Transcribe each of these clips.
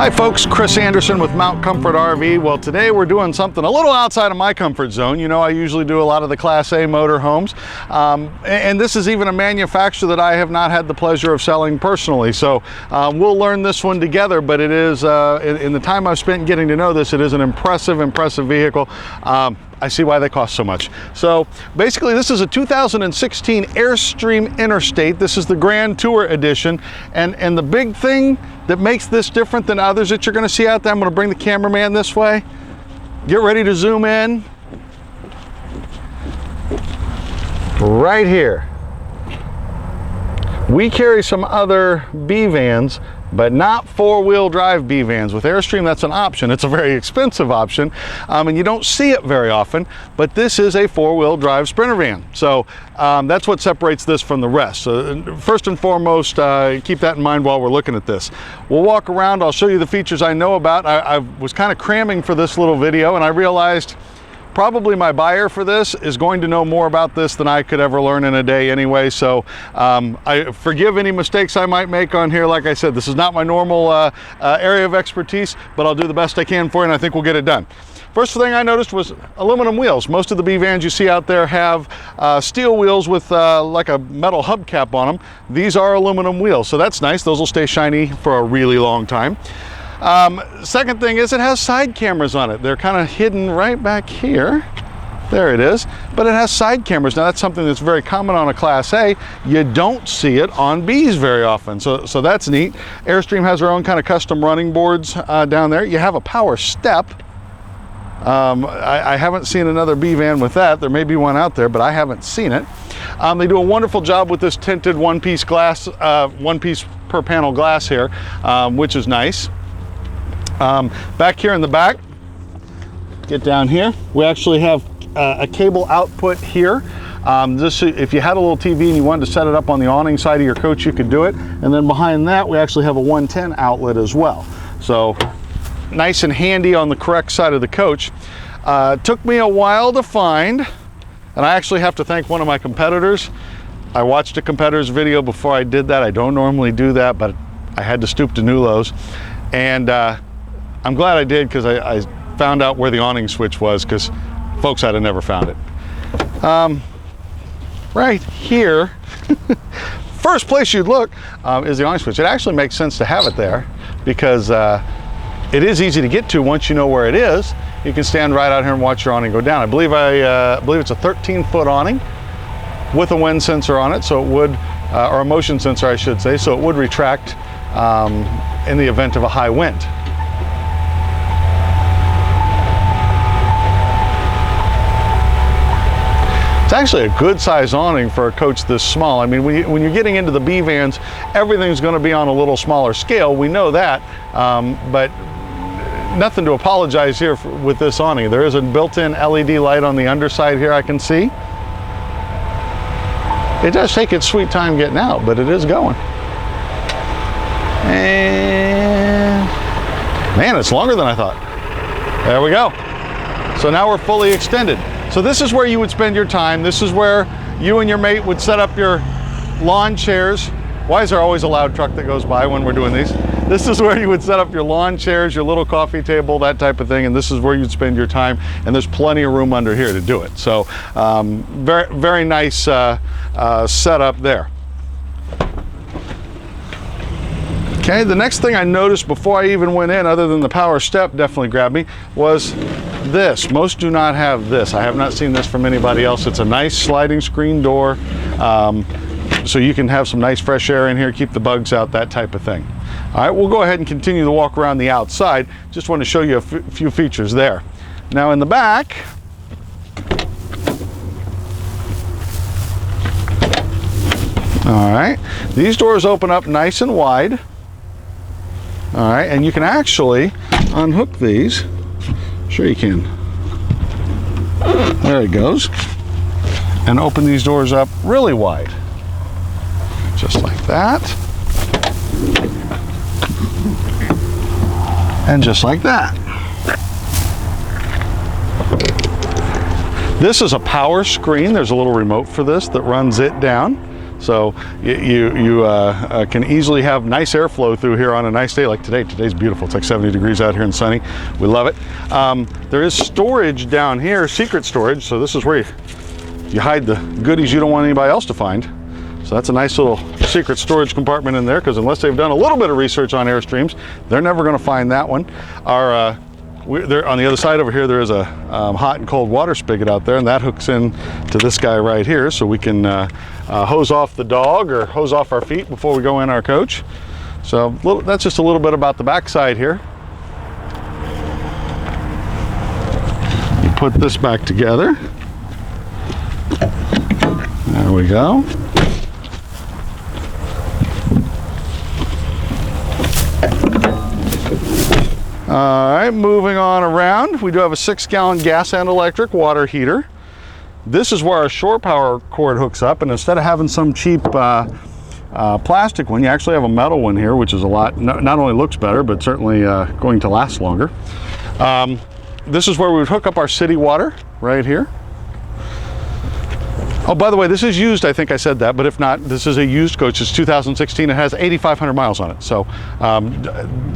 Hi folks, Chris Anderson with Mount Comfort RV. Well, today we're doing something a little outside of my comfort zone. You know, I usually do a lot of the Class A motorhomes, and this is even a manufacturer that I have not had the pleasure of selling personally. So we'll learn this one together, but it is, in the time I've spent getting to know this, it is an impressive vehicle. I see why they cost so much. So basically this is a 2016 Airstream Interstate. This is the Grand Tour Edition, and the big thing that makes this different than others that you're going to see out there, I'm going to bring the cameraman this way. Get ready to zoom in. Right here. We carry some other B vans, but not four-wheel drive B vans. With Airstream, that's an option. It's a very expensive option, and you don't see it very often, but this is a four-wheel drive Sprinter van. So that's what separates this from the rest. So first and foremost, keep that in mind while we're looking at this. We'll walk around, I'll show you the features I know about. I was kind of cramming for this little video, and I realized probably my buyer for this is going to know more about this than I could ever learn in a day anyway. So I forgive any mistakes I might make on here. Like I said, this is not my normal area of expertise, but I'll do the best I can for you, and I think we'll get it done. First thing I noticed was aluminum wheels. Most of the B vans you see out there have steel wheels with like a metal hubcap on them. These are aluminum wheels, so that's nice. Those will stay shiny for a really long time. Second thing is it has side cameras on it. They're kind of hidden right back here. There it is. But it has side cameras. Now that's something that's very common on a Class A. You don't see it on Bs very often. So that's neat. Airstream has their own kind of custom running boards down there. You have a power step. I haven't seen another B van with that. There may be one out there, but I haven't seen it. They do a wonderful job with this tinted one-piece glass, one-piece per panel glass here, which is nice. Back here in the back, get down here, we actually have a cable output here. If you had a little TV and you wanted to set it up on the awning side of your coach, you could do it. And then behind that, we actually have a 110 outlet as well. So nice and handy on the correct side of the coach. Took me a while to find, and I actually have to thank one of my competitors. I watched a competitor's video before I did that. I don't normally do that, but I had to stoop to new lows. And I'm glad I did, because I found out where the awning switch was, because folks, I'd have never found it. Right here, first place you'd look is the awning switch. It actually makes sense to have it there, because it is easy to get to once you know where it is. You can stand right out here and watch your awning go down. I believe it's a 13-foot awning with a wind sensor on it, so it would, or a motion sensor I should say, so it would retract in the event of a high wind. It's actually a good size awning for a coach this small. I mean, when you're getting into the B vans, everything's going to be on a little smaller scale. We know that, but nothing to apologize here with this awning. There is a built-in LED light on the underside here I can see. It does take its sweet time getting out, but it is going. And man, it's longer than I thought. There we go. So now we're fully extended. So this is where you would spend your time. This is where you and your mate would set up your lawn chairs. Why is there always a loud truck that goes by when we're doing these? This is where you would set up your lawn chairs, your little coffee table, that type of thing, and this is where you'd spend your time, and there's plenty of room under here to do it. So very, very nice setup there. Okay, the next thing I noticed before I even went in, other than the power step definitely grabbed me, was this. Most do not have this. I have not seen this from anybody else. It's a nice sliding screen door, so you can have some nice fresh air in here, keep the bugs out, that type of thing. All right, we'll go ahead and continue the walk around the outside. Just want to show you a few features there. Now in the back, all right, these doors open up nice and wide. All right, and you can actually unhook these. Sure you can. There it goes. And open these doors up really wide. Just like that. And just like that. This is a power screen. There's a little remote for this that runs it down. So you can easily have nice airflow through here on a nice day like today. Today's beautiful. It's like 70 degrees out here and sunny. We love it. There is storage down here, secret storage. So this is where you hide the goodies you don't want anybody else to find. So that's a nice little secret storage compartment in there, because unless they've done a little bit of research on Airstreams, they're never going to find that one. There, on the other side over here, there is a hot and cold water spigot out there, and that hooks in to this guy right here, so we can hose off the dog or hose off our feet before we go in our coach. So that's just a little bit about the back side here. You put this back together. There we go. All right, moving on around, we do have a 6-gallon gas and electric water heater. This is where our shore power cord hooks up, and instead of having some cheap plastic one, you actually have a metal one here, which is a lot, not only looks better, but certainly going to last longer. This is where we would hook up our city water, right here. Oh, by the way, this is used, I think I said that, but if not, this is a used coach. It's 2016. It has 8,500 miles on it. So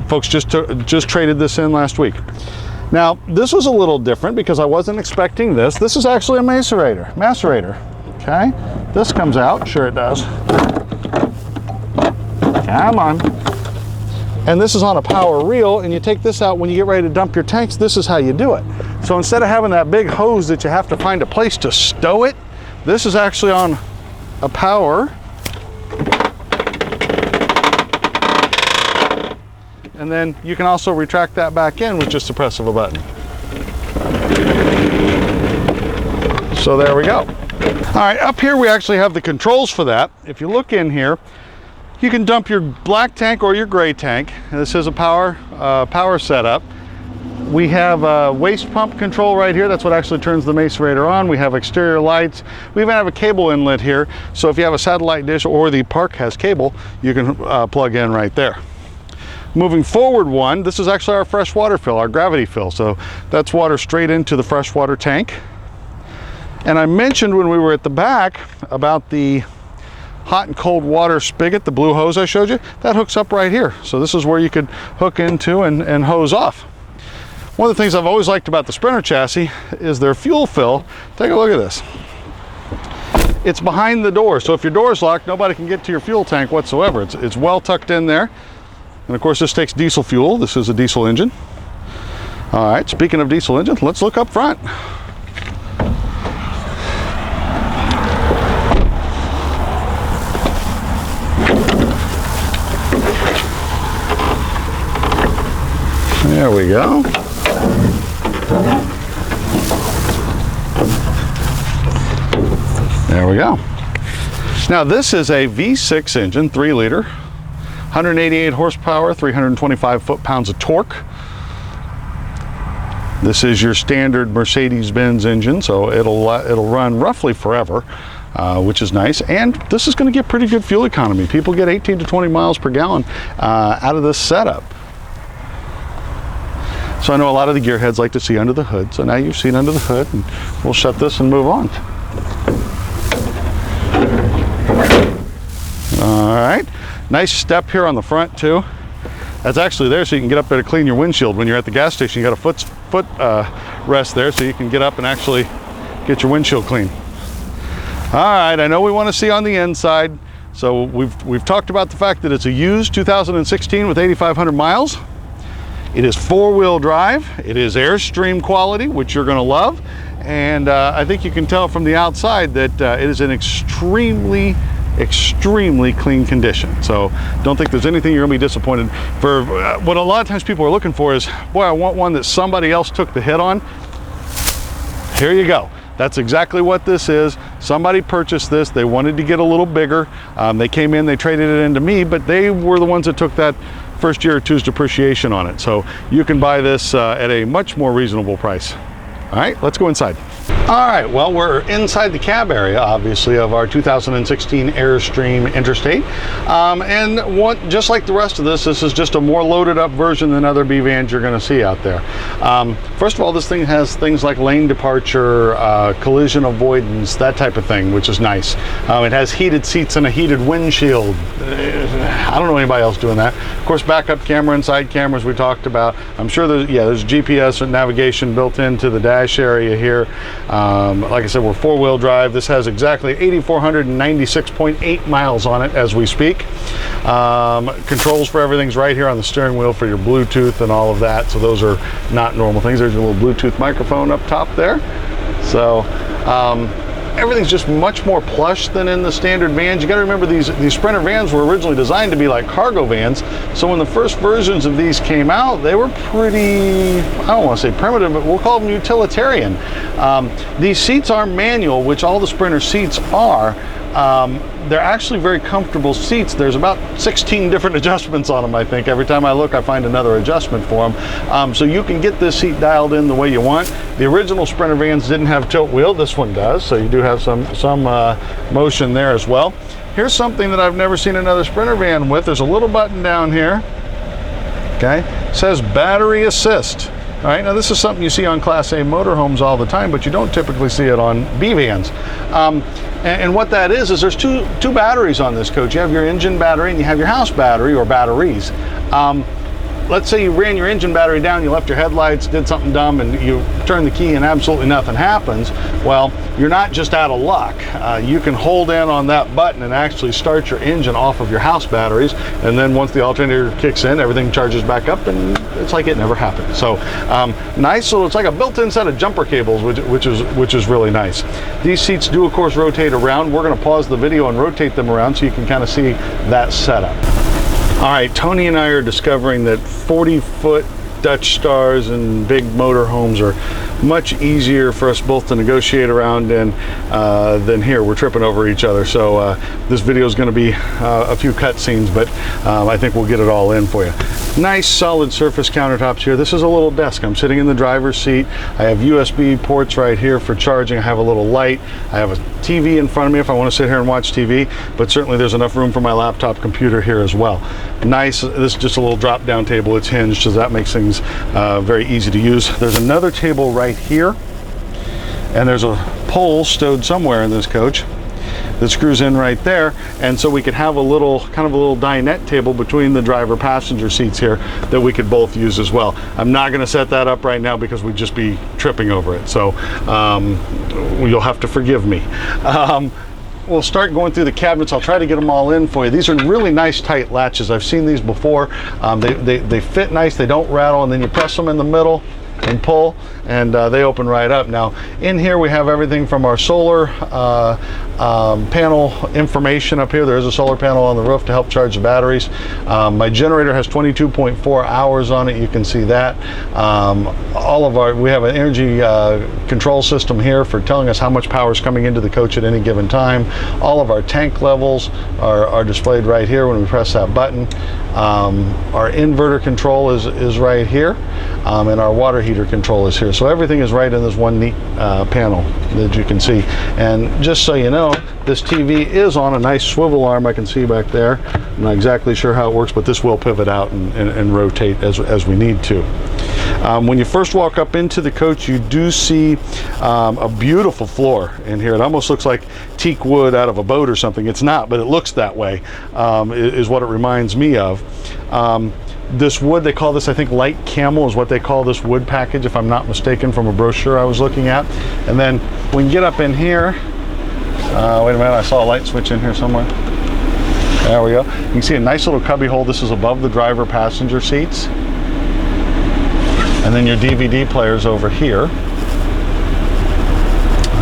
folks just traded this in last week. Now, this was a little different because I wasn't expecting this. This is actually a macerator. Okay, this comes out. Sure it does. Come on. And this is on a power reel, and you take this out when you get ready to dump your tanks. This is how you do it. So instead of having that big hose that you have to find a place to stow it, this is actually on a power, and then you can also retract that back in with just the press of a button. So there we go. All right, up here we actually have the controls for that. If you look in here, you can dump your black tank or your gray tank. This is a power setup. We have a waste pump control right here. That's what actually turns the macerator on. We have exterior lights. We even have a cable inlet here. So if you have a satellite dish or the park has cable, you can plug in right there. Moving forward one, this is actually our fresh water fill, our gravity fill. So that's water straight into the freshwater tank. And I mentioned when we were at the back about the hot and cold water spigot, the blue hose I showed you, that hooks up right here. So this is where you could hook into and hose off. One of the things I've always liked about the Sprinter chassis is their fuel fill. Take a look at this. It's behind the door, so if your door is locked, nobody can get to your fuel tank whatsoever. It's well tucked in there. And of course, this takes diesel fuel. This is a diesel engine. All right, speaking of diesel engine, let's look up front. There we go. There we go. Now this is a V6 engine, 3-liter, 188 horsepower, 325 foot-pounds of torque. This is your standard Mercedes-Benz engine, so it'll run roughly forever, which is nice. And this is going to get pretty good fuel economy. People get 18 to 20 miles per gallon out of this setup. So I know a lot of the gearheads like to see under the hood. So now you've seen under the hood, and we'll shut this and move on. All right, nice step here on the front too. That's actually there so you can get up there to clean your windshield. When you're at the gas station, you got a foot rest there so you can get up and actually get your windshield clean. All right, I know we want to see on the inside. So we've talked about the fact that it's a used 2016 with 8,500 miles. It is 4-wheel drive. It is Airstream quality, which you're going to love. And I think you can tell from the outside that it is an extremely clean condition. So don't think there's anything you're going to be disappointed. For what a lot of times people are looking for is, boy, I want one that somebody else took the hit on. Here you go. That's exactly what this is. Somebody purchased this. They wanted to get a little bigger. They came in, they traded it into me, but they were the ones that took that first year or two's depreciation on it. So you can buy this at a much more reasonable price. All right, let's go inside. All right, well, we're inside the cab area, obviously, of our 2016 Airstream Interstate. Just like the rest of this is just a more loaded up version than other B vans you're going to see out there. First of all, this thing has things like lane departure, collision avoidance, that type of thing, which is nice. It has heated seats and a heated windshield. I don't know anybody else doing that. Of course, backup camera and side cameras we talked about. I'm sure there's GPS and navigation built into the dash area here. Like I said, we're four-wheel drive. This has exactly 8,496.8 miles on it as we speak. Controls for everything's right here on the steering wheel for your Bluetooth and all of that. So those are not normal things. There's a little Bluetooth microphone up top there. So everything's just much more plush than in the standard vans. You got to remember these Sprinter vans were originally designed to be like cargo vans. So when the first versions of these came out, they were pretty, I don't want to say primitive, but we'll call them utilitarian. These seats are manual, which all the Sprinter seats are. They're actually very comfortable seats. There's about 16 different adjustments on them, I think. Every time I look, I find another adjustment for them. So you can get this seat dialed in the way you want. The original Sprinter vans didn't have tilt wheel. This one does, so you do have some motion there as well. Here's something that I've never seen another Sprinter van with. There's a little button down here. Okay, it says battery assist. All right, now this is something you see on Class A motorhomes all the time, but you don't typically see it on B vans. And what that is there's two batteries on this coach. You have your engine battery and you have your house battery or batteries. Let's say you ran your engine battery down, you left your headlights, did something dumb, and you turn the key and absolutely nothing happens. Well, you're not just out of luck. You can hold in on that button and actually start your engine off of your house batteries, and then once the alternator kicks in, everything charges back up, and it's like it never happened. So nice. So it's like a built-in set of jumper cables, which is really nice. These seats do, of course, rotate around. We're going to pause the video and rotate them around so you can kind of see that setup. All right, Tony and I are discovering that 40-foot Dutch Stars and big motorhomes are much easier for us both to negotiate around in than here. We're tripping over each other. So this video is going to be a few cut scenes, but I think we'll get it all in for you. Nice solid surface countertops here. This is a little desk. I'm sitting in the driver's seat. I have USB ports right here for charging. I have a little light. I have a TV in front of me if I want to sit here and watch TV, but certainly there's enough room for my laptop computer here as well. Nice. This is just a little drop down table. It's hinged, so that makes things very easy to use. There's another table right here, and there's a pole stowed somewhere in this coach that screws in right there, and so we could have a little dinette table between the driver passenger seats here that we could both use as well. I'm not going to set that up right now because we'd just be tripping over it, so you'll have to forgive me. We'll start going through the cabinets. I'll try to get them all in for you. These are really nice tight latches. I've seen these before. They fit nice, they don't rattle, and then you press them in the middle and pull, and they open right up. Now in here we have everything from our solar panel information up here. There is a solar panel on the roof to help charge the batteries. My generator has 22.4 hours on it. You can see that. We have an energy control system here for telling us how much power is coming into the coach at any given time. All of our tank levels are displayed right here when we press that button. Our inverter control is right here, and our water heater control is here. So everything is right in this one neat panel that you can see. And just so you know, this TV is on a nice swivel arm I can see back there. I'm not exactly sure how it works, but this will pivot out and rotate as we need to. When you first walk up into the coach, you do see a beautiful floor in here. It almost looks like teak wood out of a boat or something. It's not, but it looks that way, is what it reminds me of. This wood, they call this, I think, light camel is what they call this wood package, if I'm not mistaken, from a brochure I was looking at. And then when you get up in here, wait a minute, I saw a light switch in here somewhere. There we go. You can see a nice little cubby hole. This is above the driver passenger seats. And then your DVD player's over here.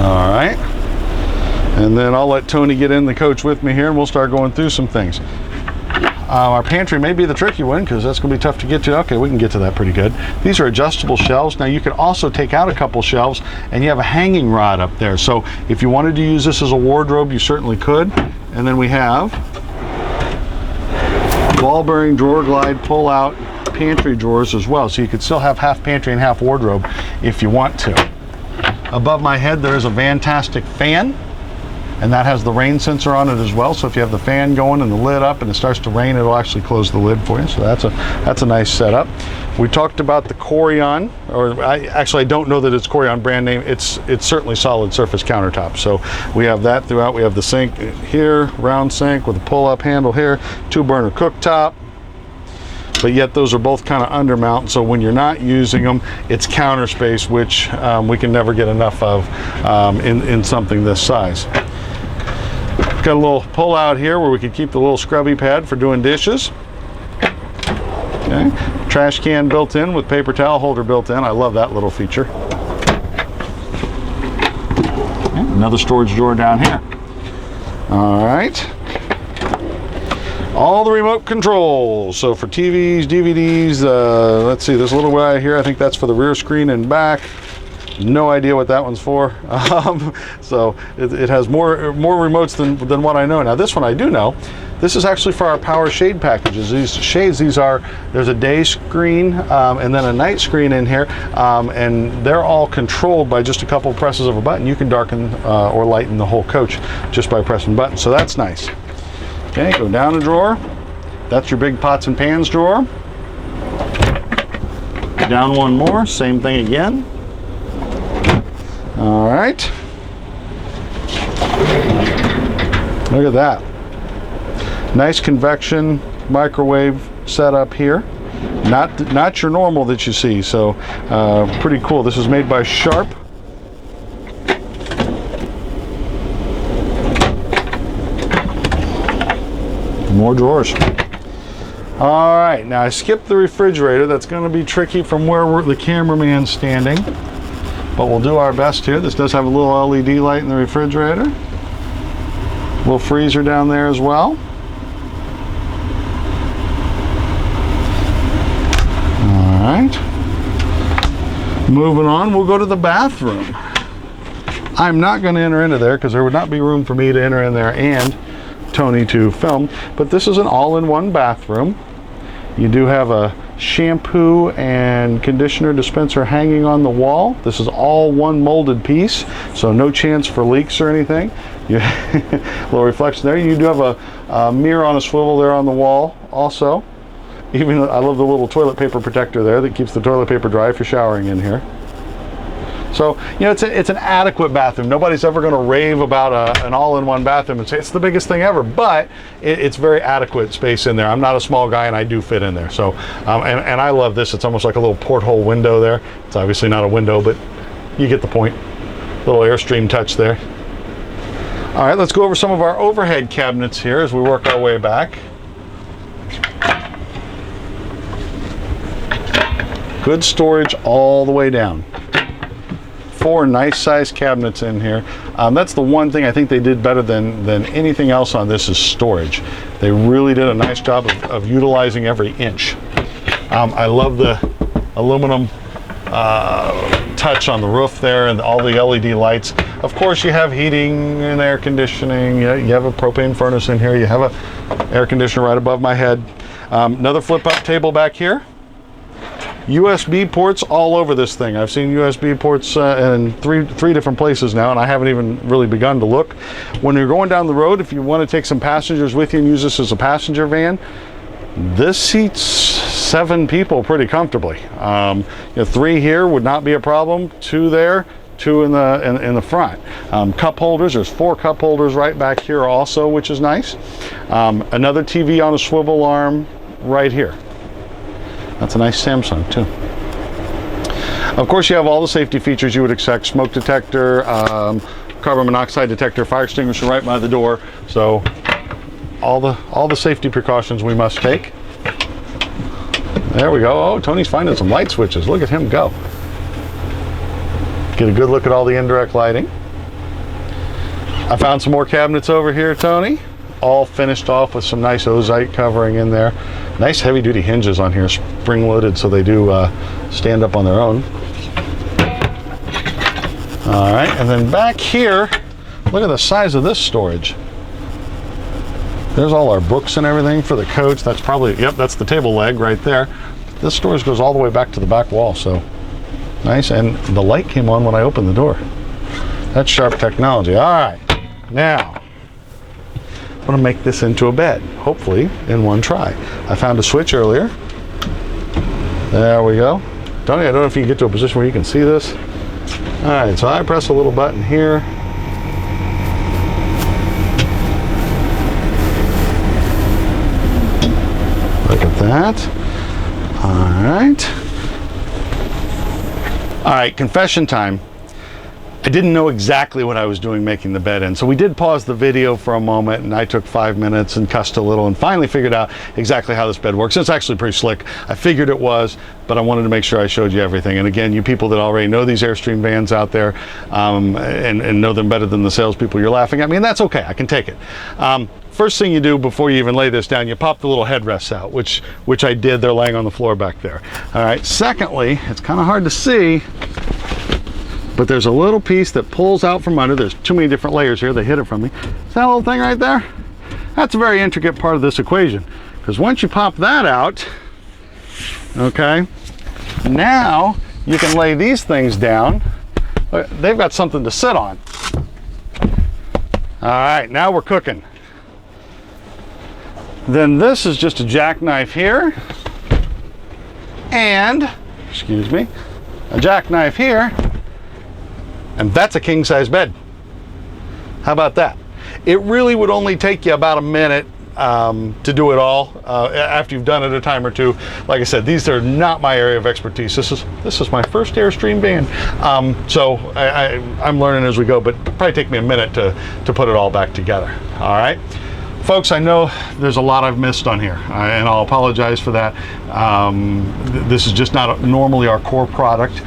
All right. And then I'll let Tony get in the coach with me here, and we'll start going through some things. Our pantry may be the tricky one because that's going to be tough to get to. Okay, we can get to that pretty good. These are adjustable shelves. Now you can also take out a couple shelves, and you have a hanging rod up there. So if you wanted to use this as a wardrobe, you certainly could. And then we have ball bearing drawer glide pull out pantry drawers as well. So you could still have half pantry and half wardrobe if you want to. Above my head there is a fantastic fan, and that has the rain sensor on it as well. So if you have the fan going and the lid up and it starts to rain, it'll actually close the lid for you. So that's a nice setup. We talked about the Corian, or I don't know that it's Corian brand name. It's certainly solid surface countertop. So we have that throughout. We have the sink here, round sink with a pull-up handle here, 2-burner cooktop. But yet those are both kind of undermount, so when you're not using them, it's counter space, which we can never get enough of in something this size. Got a little pull out here where we can keep the little scrubby pad for doing dishes. Okay. Trash can built in with paper towel holder built in. I love that little feature. Okay. Another storage drawer down here. All right. All the remote controls. So for TVs, DVDs, let's see, there's a little guy here. I think that's for the rear screen and back. No idea what that one's for. So it has more remotes than what I know. Now this one I do know. This is actually for our power shade packages. These shades, there's a day screen and then a night screen in here, and they're all controlled by just a couple of presses of a button. You can darken or lighten the whole coach just by pressing buttons, so that's nice. Okay, go down a drawer. That's your big pots and pans drawer. Down one more, same thing again. All right. Look at that. Nice convection microwave setup here. Not your normal that you see, so pretty cool. This is made by Sharp. More drawers. All right, now I skipped the refrigerator. That's going to be tricky from where the cameraman's standing, but we'll do our best here. This does have a little LED light in the refrigerator. Little freezer down there as well. All right. Moving on, we'll go to the bathroom. I'm not going to enter into there because there would not be room for me to enter in there and Tony to film, but this is an all-in-one bathroom. You do have a shampoo and conditioner dispenser hanging on the wall. This is all one molded piece, so no chance for leaks or anything. Little reflection there. You do have a mirror on a swivel there on the wall also. Even I love the little toilet paper protector there that keeps the toilet paper dry if you're showering in here. So, you know, it's an adequate bathroom. Nobody's ever going to rave about an all-in-one bathroom and say it's the biggest thing ever, but it's very adequate space in there. I'm not a small guy and I do fit in there. So, and I love this. It's almost like a little porthole window there. It's obviously not a window, but you get the point. Little Airstream touch there. All right, let's go over some of our overhead cabinets here as we work our way back. Good storage all the way down. 4 nice sized cabinets in here. That's the one thing I think they did better than anything else on this is storage. They really did a nice job of utilizing every inch. I love the aluminum touch on the roof there and all the LED lights. Of course you have heating and air conditioning. You have a propane furnace in here. You have a air conditioner right above my head. Another flip up table back here. USB ports all over this thing. I've seen USB ports in three different places now, and I haven't even really begun to look. When you're going down the road, if you want to take some passengers with you and use this as a passenger van, this seats 7 people pretty comfortably. 3 here would not be a problem. 2 there, 2 in the front. Cup holders. There's 4 cup holders right back here also, which is nice. Another TV on a swivel arm right here. That's a nice Samsung too. Of course, you have all the safety features you would expect: smoke detector, carbon monoxide detector, fire extinguisher right by the door. So all the safety precautions we must take. There we go. Oh, Tony's finding some light switches. Look at him go. Get a good look at all the indirect lighting. I found some more cabinets over here, Tony. All finished off with some nice ozite covering in there. Nice heavy duty hinges on here, spring loaded, so they do stand up on their own. All right, and then back here, look at the size of this storage. There's all our books and everything for the coach. That's probably, yep, that's the table leg right there. This storage goes all the way back to the back wall, so nice. And the light came on when I opened the door. That's sharp technology. All right, now I'm gonna make this into a bed, hopefully in one try. I found a switch earlier. There we go. Tony, I don't know if you can get to a position where you can see this. All right, so I press a little button here. Look at that. All right, confession time. I didn't know exactly what I was doing making the bed in, so we did pause the video for a moment, and I took 5 minutes and cussed a little and finally figured out exactly how this bed works. It's actually pretty slick. I figured it was, but I wanted to make sure I showed you everything. And again, you people that already know these Airstream vans out there and know them better than the salespeople, you're laughing at me, and that's okay. I can take it. First thing you do before you even lay this down, you pop the little headrests out, which I did. They're laying on the floor back there. All right. Secondly, it's kind of hard to see, but there's a little piece that pulls out from under. There's too many different layers here. They hid it from me. See that little thing right there? That's a very intricate part of this equation, because once you pop that out, okay, now you can lay these things down. They've got something to sit on. All right, now we're cooking. Then this is just a jackknife here, and, excuse me, a jackknife here, and that's a king-size bed. How about that? It really would only take you about a minute to do it all after you've done it a time or two. Like I said, these are not my area of expertise. This is my first Airstream van, so I'm learning as we go, but it'll probably take me a minute to put it all back together. All right. Folks, I know there's a lot I've missed on here, and I'll apologize for that. This is just not normally our core product,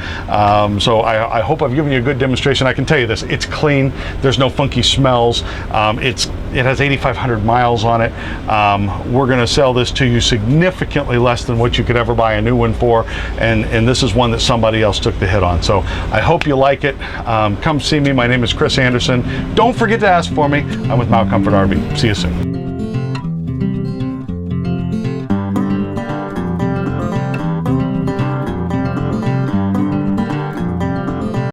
so I hope I've given you a good demonstration. I can tell you this, it's clean, there's no funky smells, it has 8,500 miles on it. We're going to sell this to you significantly less than what you could ever buy a new one for, and this is one that somebody else took the hit on. So I hope you like it. Come see me. My name is Chris Anderson. Don't forget to ask for me. I'm with Mount Comfort RV. See you soon.